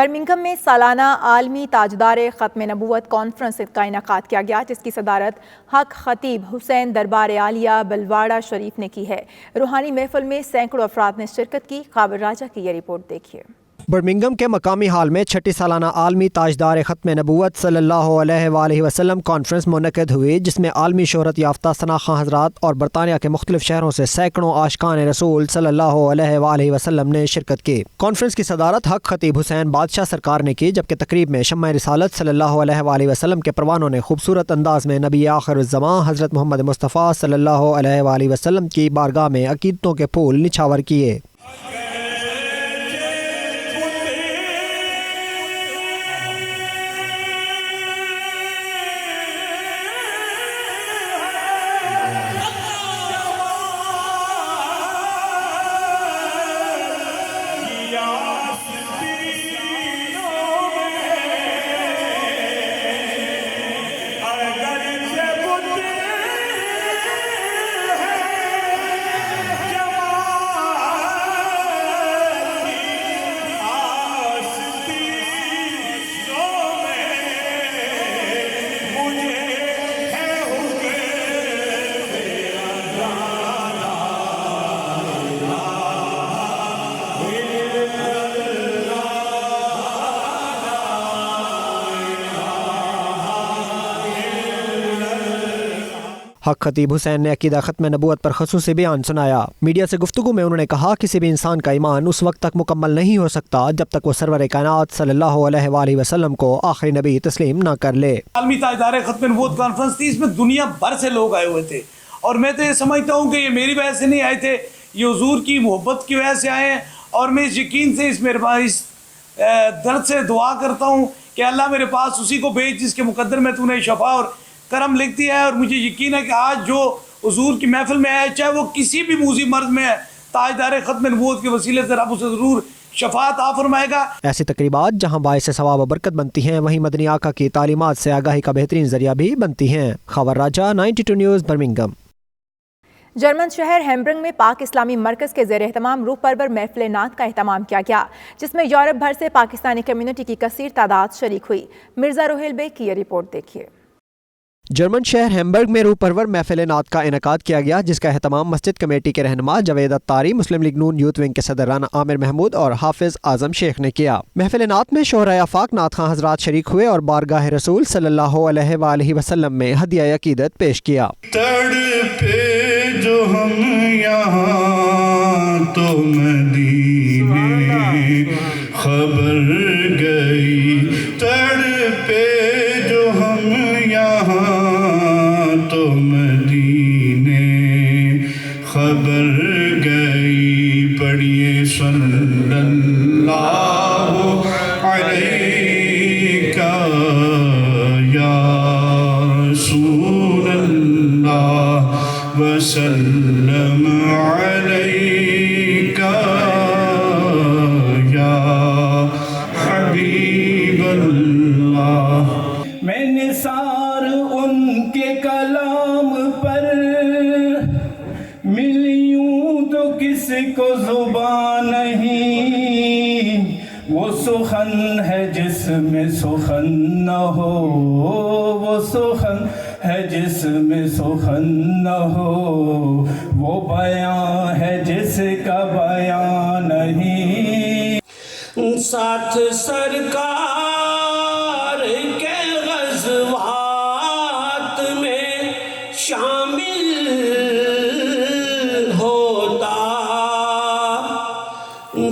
Birmingham میں سالانہ عالمی تاجدار ختم نبوت کانفرنس کا انعقاد کیا گیا، جس کی صدارت حق خطیب حسین دربار عالیہ بلواڑہ شریف نے کی ہے۔ روحانی محفل میں سینکڑوں افراد نے شرکت کی۔ قابل راجہ کی یہ رپورٹ دیکھیے۔ برمنگھم کے مقامی ہال میں چھٹی سالانہ عالمی تاجدار ختم نبوت صلی اللہ علیہ وآلہ وسلم کانفرنس منعقد ہوئی، جس میں عالمی شہرت یافتہ ثنا خواں حضرات اور برطانیہ کے مختلف شہروں سے سینکڑوں عاشقان رسول صلی اللہ علیہ وآلہ وسلم نے شرکت کی۔ کانفرنس کی صدارت حق خطیب حسین بادشاہ سرکار نے کی، جبکہ تقریب میں شمع رسالت صلی اللہ علیہ وآلہ وسلم کے پروانوں نے خوبصورت انداز میں نبی آخر الزماں حضرت محمد مصطفیٰ صلی اللہ علیہ وآلہ وسلم کی بارگاہ میں عقیدتوں کے پھول نچھاور کیے۔ حق خطیب حسین نے عقیدہ ختم نبوت پر خصوصی بیان سنایا۔ میڈیا سے گفتگو میں انہوں نے کہا، کسی بھی انسان کا ایمان اس وقت تک مکمل نہیں ہو سکتا جب تک وہ سرور کائنات صلی اللہ علیہ وآلہ وسلم کو آخری نبی تسلیم نہ کر لے۔ عالمی تاجدار ختم نبوت کانفرنس تھی، اس میں دنیا بھر سے لوگ آئے ہوئے تھے، اور میں تو یہ سمجھتا ہوں کہ یہ میری وجہ سے نہیں آئے تھے، یہ حضور کی محبت کی وجہ سے آئے ہیں، اور میں اس یقین سے اس درد سے دعا کرتا ہوں کہ اللہ میرے پاس اسی کو بھیج جس کے مقدر میں تو نے شفا اور کرم لکھ دیا ہے۔ اور مجھے یقین ہے کہ آج جو حضور کی محفل میں آئے، چاہے وہ کسی بھی موذی مرض میں ہے، تاجدار ختم نبوت کے وسیلے سے رب اسے ضرور شفاعت عطا فرمائے گا۔ ایسی تقریبات جہاں باعث ثواب و برکت بنتی ہیں، وہیں مدنی آقا کی تعلیمات سے آگاہی کا بہترین ذریعہ بھی بنتی ہیں۔ خبر راجہ 92 نیوز برمنگھم۔ جرمن شہر ہیمبرگ میں پاک اسلامی مرکز کے زیر اہتمام روح پرور محفل نعت کا اہتمام کیا گیا، جس میں یورپ بھر سے پاکستانی کمیونٹی کی کثیر تعداد شریک ہوئی۔ مرزا روہیل بیگ کی یہ رپورٹ دیکھیے۔ جرمن شہر ہیمبرگ میں روح پرور محفل نعت کا انعقاد کیا گیا، جس کا اہتمام مسجد کمیٹی کے رہنما جاوید اتاری، مسلم لیگ نون یوتھ ونگ کے صدر رانا عامر محمود اور حافظ اعظم شیخ نے کیا۔ محفل نعت میں شہرائے آفاق نعت خواں حضرات شریک ہوئے اور بارگاہ رسول صلی اللہ علیہ وآلہ وسلم میں ہدیہ عقیدت پیش کیا۔ تڑپے جو ہم یہاں تو مدینے خبر گئی، تڑپے جو ہم یہاں تو مدینے خبر گئی، پڑھیے صلی اللہ علیہ یا رسول اللہ وسلم علیہ یا حبیب اللہ۔ میں نثار ان کے کلام پر ملیوں تو کس کو زبان نہیں، وہ سخن ہے جس میں سخن نہ ہو، وہ سخن ہے جس میں سخن نہ ہو، وہ بیان ہے جس کا بیان نہیں۔ ساتھ سرکار کے غزوات میں شامل ہوتا،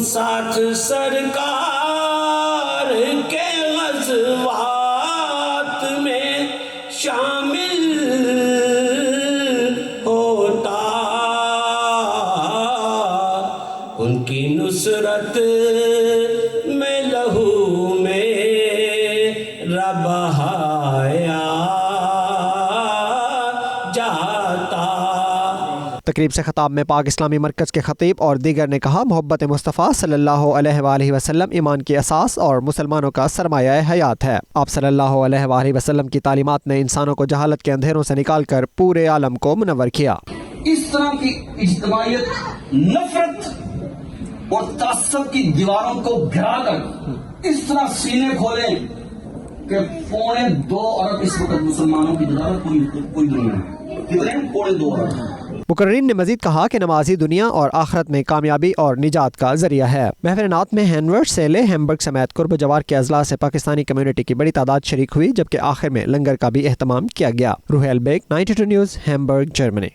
ساتھ سرکار کے غزوات میں شامل ہوتا، ان کی نصرت میں لہو میرا بہایا جاتا۔ تقریب سے خطاب میں پاک اسلامی مرکز کے خطیب اور دیگر نے کہا، محبت مصطفیٰ صلی اللہ علیہ وآلہ وسلم ایمان کی اساس اور مسلمانوں کا سرمایہ حیات ہے۔ آپ صلی اللہ علیہ وآلہ وسلم کی تعلیمات نے انسانوں کو جہالت کے اندھیروں سے نکال کر پورے عالم کو منور کیا۔ اس طرح کی اجتماعیت نفرت اور تعصب کی دیواروں کو گرا کر اس طرح سینے کھولیں کہ 2.25 ارب اس وقت مسلمانوں کی تعداد پوری دنیا میں کتنے 2.25 ارب. مقررین نے مزید کہا کہ نمازی دنیا اور آخرت میں کامیابی اور نجات کا ذریعہ ہے. محفل نعت میں ہینورڈ، سیلے، ہیمبرگ سمیت قرب جوار کے اضلاع سے پاکستانی کمیونٹی کی بڑی تعداد شریک ہوئی، جبکہ آخر میں لنگر کا بھی اہتمام کیا گیا. Rohail Baig, 92 news, Hamburg, Germany.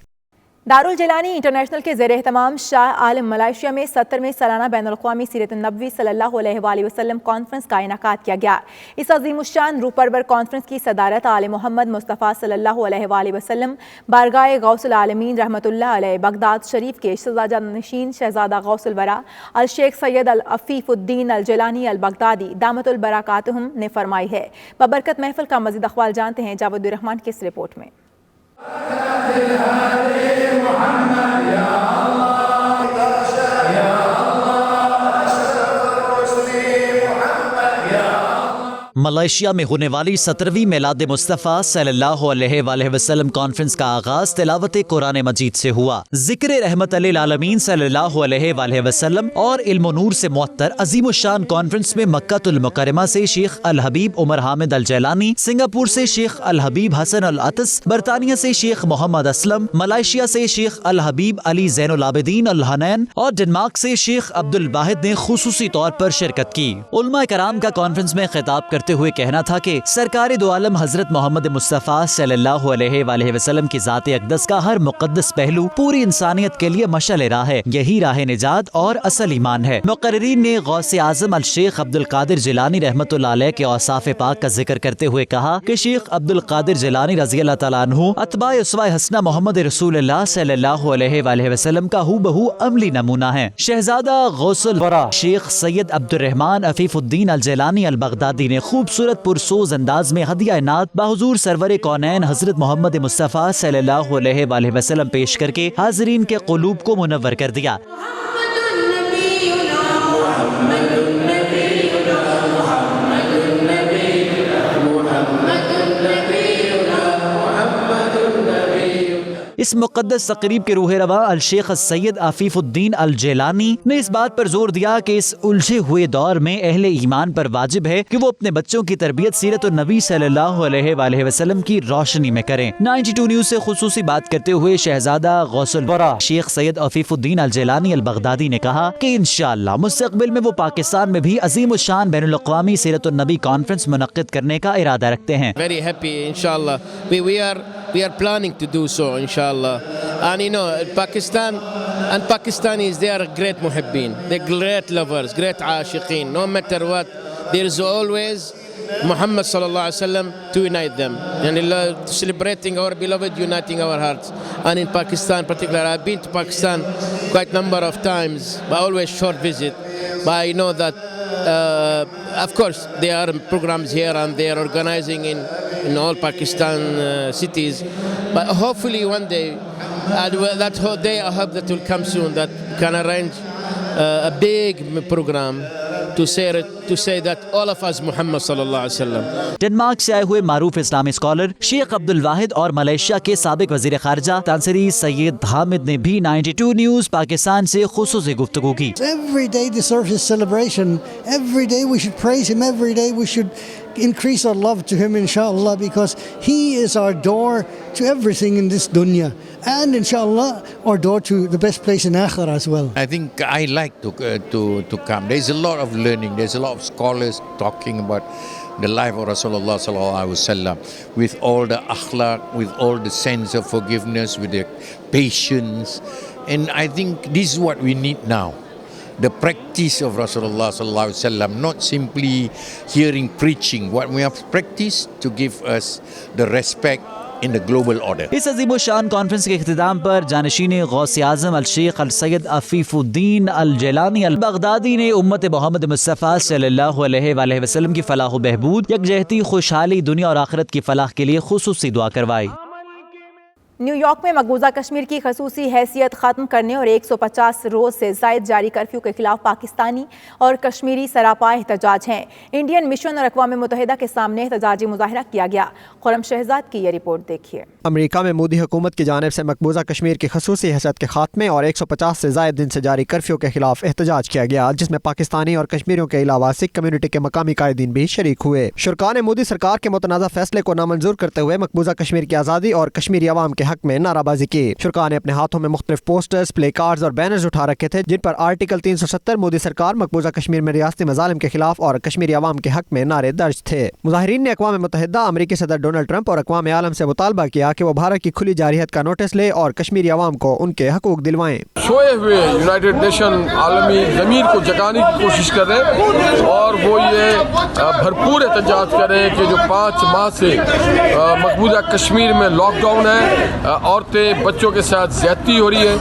Darul Jilani international کے زیر اہتمام شاہ عالم ملائیشیا میں 70ویں سالانہ بین الاقوامی سیرت النبوی صلی اللہ علیہ وآلہ وسلم کانفرنس کا انعقاد کیا گیا. اس عظیم الشان روح پرور کانفرنس کی صدارت آل محمد مصطفیٰ صلی اللہ علیہ وآلہ وسلم بارگاہ غوث العالمین رحمۃ اللہ علیہ بغداد شریف کے شہزادہ نشین شہزادہ غوث الورا الشیخ سید العفیف الدین الجیلانی البغدادی دامت البرکاتہم نے فرمائی ہے. ببرکت محفل کا مزید اقوال جانتے ہیں جاوید الرحمان کی اس رپورٹ میں. ملائیشیا میں ہونے والی 17ویں میلاد مصطفیٰ صلی اللہ علیہ وآلہ وسلم کانفرنس کا آغاز تلاوت قرآن مجید سے ہوا. ذکر رحمت للعالمین صلی اللہ علیہ وآلہ وسلم اور علم و نور سے معطر عظیم الشان کانفرنس میں مکہ المکرمہ سے شیخ الحبیب عمر حامد الجیلانی، سنگاپور سے شیخ الحبیب حسن العطس، برطانیہ سے شیخ محمد اسلم، ملائیشیا سے شیخ الحبیب علی زین العابدین الحنین اور ڈنمارک سے شیخ عبد الواحد نے خصوصی طور پر شرکت کی. علماء کرام کا کانفرنس میں خطاب کرتے ہوئے کہنا تھا کہ سرکار دو عالم حضرت محمد مصطفیٰ صلی اللہ علیہ وآلہ وسلم کی ذات اقدس کا ہر مقدس پہلو پوری انسانیت کے لیے مشعل راہ ہے. یہی راہ نجات اور اصل ایمان ہے. مقررین نے غوث اعظم الشیخ عبد القادر جیلانی رحمۃ اللہ علیہ کے اوصاف پاک کا ذکر کرتے ہوئے کہا کہ شیخ عبد القادر جیلانی رضی اللہ تعالیٰ عنہ اتباع اسوہ حسنہ محمد رسول اللہ صلی اللہ علیہ وآلہ وسلم کا ہو بہو عملی نمونہ ہے. شہزادہ غوث الورا شیخ سید عبد الرحمن عفیف الدین الجیلانی البغدادی نے خوبصورت پرسوز انداز میں ہدیہ نعت بحضور سرور کونین حضرت محمد مصطفیٰ صلی اللہ علیہ وآلہ وسلم پیش کر کے حاضرین کے قلوب کو منور کر دیا. اس مقدس تقریب کے روح رواں الشیخ سید عفیف الدین الجیلانی نے اس بات پر زور دیا کہ اس الجھے ہوئے دور میں اہل ایمان پر واجب ہے کہ وہ اپنے بچوں کی تربیت سیرت النبی صلی اللہ علیہ وآلہ وسلم کی روشنی میں کریں. 92 نیوز سے خصوصی بات کرتے ہوئے شہزادہ غوث الورا شیخ سید عفیف الدین الجیلانی البغدادی نے کہا کہ انشاءاللہ مستقبل میں وہ پاکستان میں بھی عظیم الشان بین الاقوامی سیرت النبی کانفرنس منعقد کرنے کا ارادہ رکھتے ہیں. Very happy, inshallah. We are planning to do so, inshallah. And you know, Pakistan and Pakistanis, they are great muhibbin. They're great lovers, great aashiqeen. No matter what, there is always Muhammad sallallahu alaihi wasallam to unite them. And celebrating our beloved, uniting our hearts. And in Pakistan particularly, I've been to Pakistan quite number of times, but always short visit. But I know that of course there are programs here and they are organizing in all Pakistan cities, but hopefully one day, that whole day I hope that will come soon, that can arrange a big program to say that all of us Muhammad sallallahu alaihi wasallam. Denmark سے آئے ہوئے معروف اسلامی scholar شیخ عبد الواحد اور Malaysia کے سابق وزیر خارجہ تانسری سید حامد نے بھی 92 نیوز پاکستان سے خصوصی گفتگو کی. Every day deserves his celebration. Every day we should praise him. Every day we should increase our love to him, inshallah, because he is our door to everything in this dunya, and inshallah our door to the best place in akhirah as well. I think I like to come. There's a lot of learning. There's a lot of scholars talking about the life of Rasulullah sallallahu alaihi wasallam, with all the akhlaq, with all the sense of forgiveness, with the patience, and I think this is what we need now. The practice of Rasulullah sallallahu alaihi wasallam, not simply hearing preaching, what we have practiced to give us the respect in the global order. اس عظیم الشان conference کے اختتام پر جانشین غوث اعظم الشیخ السید عفیف الدین الجیلانی al Baghdadi نے امت محمد مصطفیٰ صلی اللہ علیہ وآلہ وسلم کی فلاح و بہبود، یکجہتی، خوشحالی، دنیا اور آخرت کی فلاح کے لیے خصوصی دعا کروائی. نیو یارک میں مقبوضہ کشمیر کی خصوصی حیثیت ختم کرنے اور 150 روز سے زائد جاری کرفیو کے خلاف پاکستانی اور کشمیری سراپا احتجاج ہیں۔ انڈین مشن اور اقوام متحدہ کے سامنے احتجاجی مظاہرہ کیا گیا۔ خرم شہزاد کی یہ رپورٹ دیکھیے۔ امریکہ میں مودی حکومت کی جانب سے مقبوضہ کشمیر کی خصوصی حیثیت کے خاتمے اور 150 سے زائد دن سے جاری کرفیو کے خلاف احتجاج کیا گیا، جس میں پاکستانی اور کشمیریوں کے علاوہ سکھ کمیونٹی کے مقامی قائدین بھی شریک ہوئے۔ شرکاء نے مودی سرکار کے متنازع فیصلے کو نامنظور کرتے ہوئے مقبوضہ کشمیر کی آزادی اور کشمیری عوام کے حق میں نعرہ بازی کی۔ شرکاء نے اپنے ہاتھوں میں مختلف پوسٹرز، پلے کارڈز اور بینرز اٹھا رکھے تھے، جن پر آرٹیکل 370 مودی سرکار، مقبوضہ کشمیر میں ریاستی مظالم کے خلاف اور کشمیری عوام کے حق میں نعرے درج تھے۔ مظاہرین نے اقوام متحدہ، امریکی صدر ڈونلڈ ٹرمپ اور اقوام عالم سے مطالبہ کیا کہ وہ بھارت کی کھلی جارحیت کا نوٹس لے اور کشمیری عوام کو ان کے حقوق دلوائیں۔ سوئے ہوئے یونائٹڈ نیشن عالمی ضمیر کو جگانے کی کوشش کر رہے ہیں اور وہ یہ بھرپور احتجاج کریں کہ جو 5 ماہ سے مقبوضہ کشمیر میں لاک ڈاؤن ہے، عورتیں بچوں کے ساتھ زیادتی ہو رہی ہے،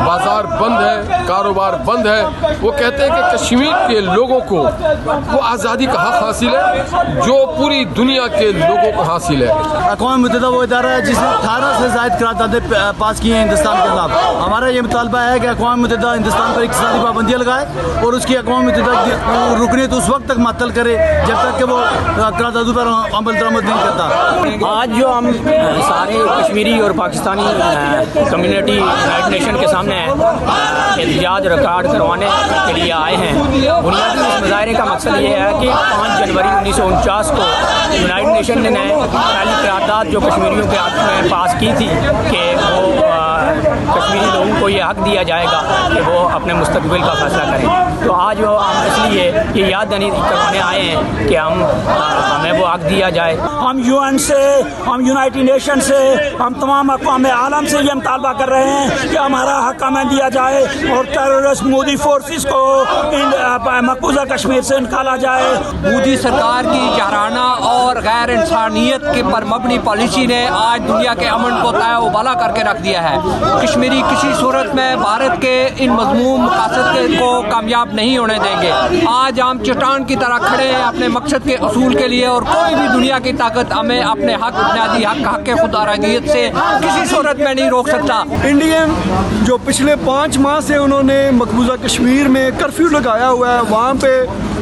بازار بند ہے، کاروبار بند ہے، وہ کہتے ہیں کہ کشمیر کے لوگوں کو وہ آزادی کا حق حاصل ہے جو پوری دنیا کے لوگوں کو حاصل ہے۔ اقوام متحدہ وہ ادارہ ہے جس نے 18 سے زائد قراردادیں پاس کی ہیں ہندوستان کے خلاف۔ ہمارا یہ مطالبہ ہے کہ اقوام متحدہ ہندوستان پر اقتصادی پابندیاں لگائے اور اس کی اقوام متحدہ کی رکنیت اس وقت تک معطل کرے جب تک کہ وہ قراردادوں پر عمل درآمد نہیں کرتا۔ آج جو ہم سارے کشمیری اور پاکستانی کمیونٹی یونائٹڈ نیشن کے سامنے احتجاج ریکارڈ کروانے کے لیے آئے ہیں، بنیادی اس مظاہرے کا مقصد یہ ہے کہ 5 جنوری 1949 کو یونائٹڈ نیشن نے پہلی قرارداد جو کشمیریوں کے حق میں پاس کی تھی کہ وہ کشمیری لوگوں کو یہ حق دیا جائے گا کہ وہ اپنے مستقبل کا فیصلہ کریں، تو آج وہ ہم اس لیے یہ یاد دہانی کروانے آئے ہیں کہ ہمیں وہ حق دیا جائے۔ ہم UN سے، ہم یونائٹڈ نیشن سے، ہم تمام اقوام عالم سے یہ مطالبہ کر رہے ہیں کہ ہمارا حق ہمیں دیا جائے اور ٹیررسٹ مودی فورسز کو مقبوضہ کشمیر سے نکالا جائے۔ مودی سرکار کی جارحانہ اور غیر انسانیت کے پر مبنی پالیسی نے آج دنیا کے امن کو تایا و بالا کر کے رکھ دیا ہے۔ کشمیری کسی صورت میں بھارت کے ان مضموم مقاصد کو کامیاب نہیں ہونے دیں گے۔ آج ہم چٹان کی طرح کھڑے ہیں اپنے مقصد کے اصول کے لیے، اور کوئی بھی دنیا کی طاقت ہمیں اپنے حق، بنیادی حق خود ارادیت سے کسی صورت میں نہیں روک سکتا۔ انڈین جو پچھلے 5 ماہ سے انہوں نے مقبوضہ کشمیر میں کرفیو لگایا ہوا ہے، وہاں پہ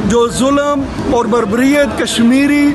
جو ظلم اور بربریت کشمیری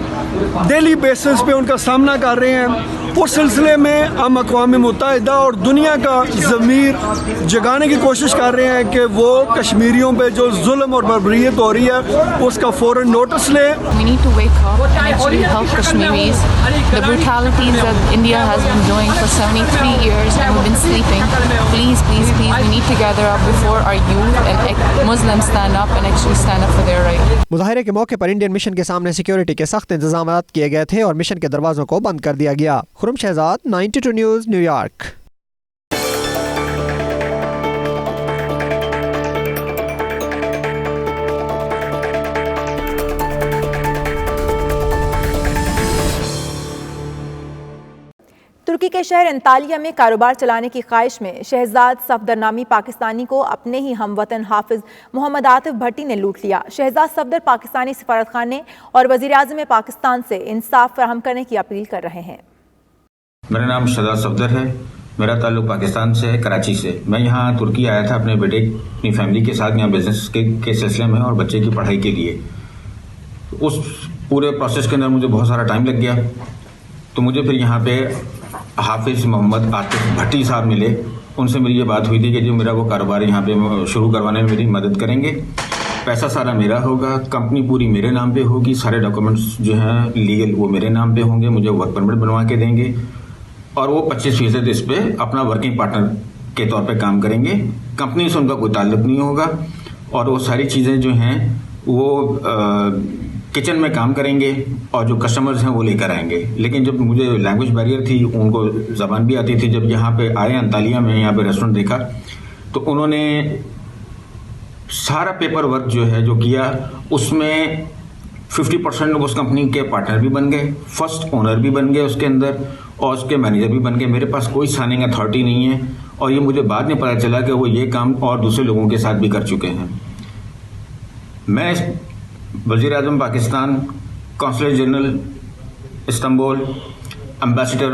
ڈیلی بیسس پہ ان کا سامنا کر رہے ہیں، اس سلسلے میں ہم اقوام متحدہ اور دنیا کا ضمیر جگانے کی کوشش کر رہے ہیں کہ وہ کشمیریوں پہ جو ظلم اور بربریت ہو رہی ہے اس کا فوراً نوٹس لیں۔ We need to wake up and actually help Kashmiris. The brutalities that India has been doing for 73 years and we've been sleeping. Please, please, please, we need to gather up before our youth and Muslims stand up and actually stand up for their right. مظاہرے کے موقع پر Indian mission کے سامنے security کے سخت انتظامات کیے گئے تھے اور مشن کے دروازوں کو بند کر دیا گیا۔ خرم شہزاد، 92 نیوز، نیو یارک۔ ترکی کے شہر انطالیہ میں کاروبار چلانے کی خواہش میں شہزاد صفدر نامی پاکستانی کو اپنے ہی ہم وطن حافظ محمد عاطف بھٹی نے لوٹ لیا۔ شہزاد صفدر پاکستانی سفارت خانے اور وزیر اعظم پاکستان سے انصاف فراہم کرنے کی اپیل کر رہے ہیں۔ میرا نام شہزاد صفدر ہے، میرا تعلق پاکستان سے ہے، کراچی سے۔ میں یہاں ترکی آیا تھا اپنے بیٹے، اپنی فیملی کے ساتھ یہاں بزنس کے سلسلے میں اور بچے کی پڑھائی کے لیے۔ اس پورے پروسیس کے اندر مجھے بہت سارا ٹائم لگ گیا، تو مجھے پھر یہاں پہ حافظ محمد عاطف بھٹی صاحب ملے، ان سے میری یہ بات ہوئی تھی کہ جو میرا وہ کاروبار یہاں پہ شروع کروانے میں میری مدد کریں گے، پیسہ سارا میرا ہوگا، کمپنی پوری میرے نام پہ ہوگی، سارے ڈاکومنٹس جو ہیں لیگل وہ میرے نام پہ ہوں گے، مجھے ورک پرمٹ بنوا کے دیں گے، اور وہ 25% اس پہ اپنا ورکنگ پارٹنر کے طور پہ کام کریں گے۔ کمپنی سے ان کا کوئی تعلق نہیں ہوگا، اور وہ ساری چیزیں جو ہیں وہ کچن میں کام کریں گے، اور جو کسٹمرز ہیں وہ لے کر آئیں گے۔ لیکن جب مجھے لینگویج بیریئر تھی، ان کو زبان بھی آتی تھی، جب یہاں پہ آئے انطالیہ میں یہاں پہ ریسٹورنٹ دیکھا تو انہوں نے سارا پیپر ورک جو ہے جو کیا، اس میں 50% اس کمپنی کے پارٹنر بھی بن گئے، فرسٹ اونر بھی بن گئے اس کے اندر، اور اس کے مینیجر بھی بن گئے۔ میرے پاس کوئی سائننگ اتھارٹی نہیں ہے، اور یہ مجھے بعد میں پتہ چلا کہ وہ یہ کام اور دوسرے لوگوں کے ساتھ بھی کر چکے ہیں۔ میں وزیر اعظم Pakistan, counsellor general Istanbul, ambassador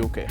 UK।